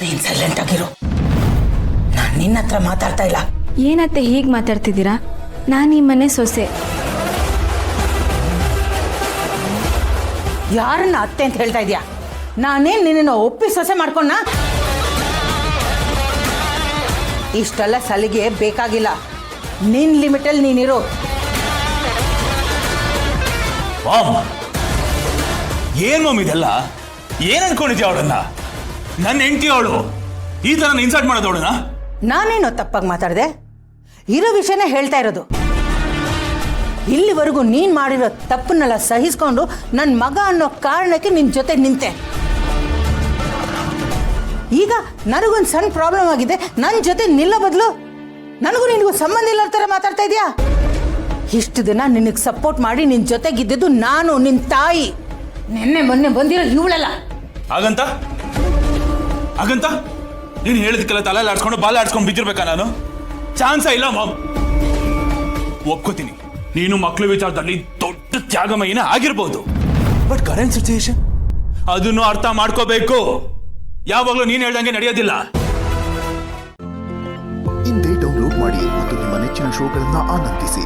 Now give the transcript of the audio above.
ನೀನ್ ಸೈಲೆಂಟ್ ಆಗಿರು. ನಾನು ನಿನ್ನ ಹತ್ರ ಮಾತಾಡ್ತಾ ಇಲ್ಲ. ಏನತ್ತೆ ಹೀಗೆ ಮಾತಾಡ್ತಿದ್ದೀರಾ? ನಾನು ಈ ಮನೆ ಸೊಸೆ. ಯಾರನ್ನ ಅತ್ತೆ ಅಂತ ಹೇಳ್ತಾ ಇದೀಯಾ? ನಾನೇನ್ ನಿನ್ನ ಒಪ್ಪಿ ಸೊಸೆ ಮಾಡ್ಕೊಂಡ? ಇಷ್ಟೆಲ್ಲ ಸಲಿಗೆ ಬೇಕಾಗಿಲ್ಲ. ನಿನ್ ಲಿಮಿಟಲ್ಲಿ ನೀನಿರು. ಏನ್ ಮಮ್ ಇದೆಲ್ಲ? ಏನ್ ಅನ್ಕೊಂಡಿದ್ಯಾ ಅವಳನ್ನ? ನನ್ನ ಹೆಂಡತಿ ಅವಳು, ಈ ತರ ಇನ್ಸಲ್ಟ್ ಮಾಡೋದು ಅವಳನ್ನ? ನಾನೇನೋ ತಪ್ಪಾಗಿ ಮಾತಾಡಿದೆ? ಇರೋ ವಿಷಯನೇ ಹೇಳ್ತಾ ಇರೋದು. ಇಲ್ಲಿವರೆಗೂ ನೀನ್ ಮಾಡಿರೋ ತಪ್ಪನ್ನೆಲ್ಲ ಸಹಿಸ್ಕೊಂಡು ನನ್ನ ಮಗ ಅನ್ನೋ ಕಾರಣಕ್ಕೆ ನಿನ್ ಜೊತೆ ನಿಂತೆ. ಈಗ ನನಗೊಂದು ಸಣ್ಣ ಪ್ರಾಬ್ಲಮ್ ಆಗಿದೆ, ನನ್ನ ಜೊತೆ ನಿಲ್ಲೋ ಬದಲು ನನಗೂ ನಿನಗೂ ಸಂಬಂಧ ಇಲ್ಲ ಥರ ಮಾತಾಡ್ತಾ ಇದೀಯಾ? ಇಷ್ಟು ದಿನ ನಿನಗೆ ಸಪೋರ್ಟ್ ಮಾಡಿ ನಿನ್ನ ಜೊತೆಗಿದ್ದಿದ್ದು ನಾನು, ನಿನ್ನ ತಾಯಿ. ನಿನ್ನೆ ಮೊನ್ನೆ ಬಂದಿರೋ ಇವಳಲ್ಲ. ಹಾಗಂತ ನೀನು ಹೇಳಿದಕ್ಕೆಲ್ಲ ತಲೆ ಆಡ್ಸ್ಕೊಂಡು ಬಾಲ ಆಡ್ಸ್ಕೊಂಡು ಬಿದ್ದಿರ್ಬೇಕಾ? ನಾನು ಚಾನ್ಸ ಇಲ್ಲ ಮಾಮ್. ಒಪ್ಕೋತೀನಿ, ನೀನು ಮಕ್ಕಳ ವಿಚಾರದಲ್ಲಿ ದೊಡ್ಡ ತ್ಯಾಗಮಯನ ಆಗಿರ್ಬೋದು. ಬಟ್ ಕರೆಂಟ್ ಸಿಚುಯೇಷನ್ ಅದನ್ನು ಅರ್ಥ ಮಾಡ್ಕೋಬೇಕು. ಯಾವಾಗಲೂ ನೀನು ಹೇಳ್ದಂಗೆ ನಡೆಯೋದಿಲ್ಲ. ಇಂದೇ ಡೌನ್ಲೋಡ್ ಮಾಡಿ ಮತ್ತು ನಿಮ್ಮ ನೆಚ್ಚಿನ ಶೋಗಳನ್ನ ಆನಂದಿಸಿ.